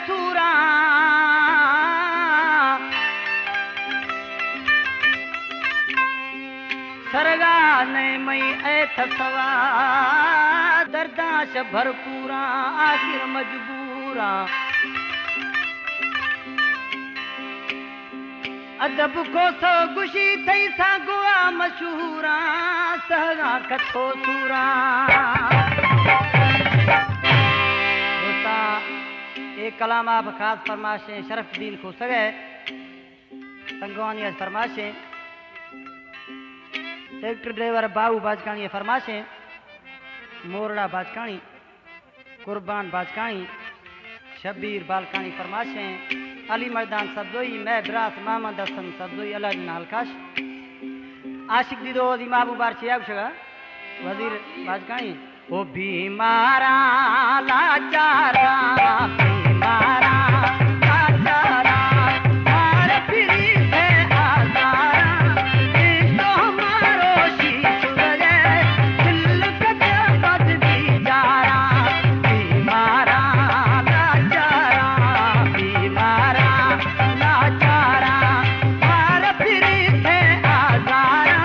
सूरा सरगा ने मई ऐथ सवा दर्दाश भरपूरा आखिर मजबूरा अदब को सो गुशी थई सा गुआ मशहूरा सहगा कथो सूरा दोस्ता एक कलाम आप खास फरमाशें शरफुद्दीन को सगे संगवानी फरमाशें ट्रैक्टर ड्राइवर बाबू बाजकाणी फरमाशें मोरड़ा बाजकाणी कुर्बान बाजकाणी शबीर बालकानी फरमाशें अली मर्दान सब्जोई मैं ब्रास मोहम्मद हसन सब्जोई अलादीन हलकाश आशिक दीदो इमाबू बार छियाशगा वजीर बाजकाणी ओ बीमारा लाचारा बीमारा लाचारा मार फिरी है आजारा इस्तो हमारो शीश गए दिल कते बद भी जारा बीमारा लाचारा बीमारा लाचारा मार फिरी है आजारा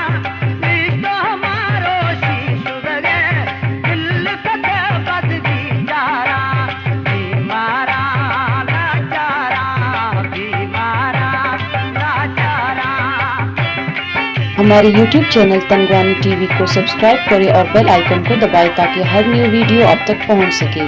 इस्तो हमारो शीश गए दिल कते बद भी जारा बीमारा लाचारा बीमारा लाचारा। हमारे YouTube चैनल तंगवानी टीवी को सब्सक्राइब करें और बेल आइकन को दबाएं ताकि हर न्यू वीडियो आप तक पहुंच सके।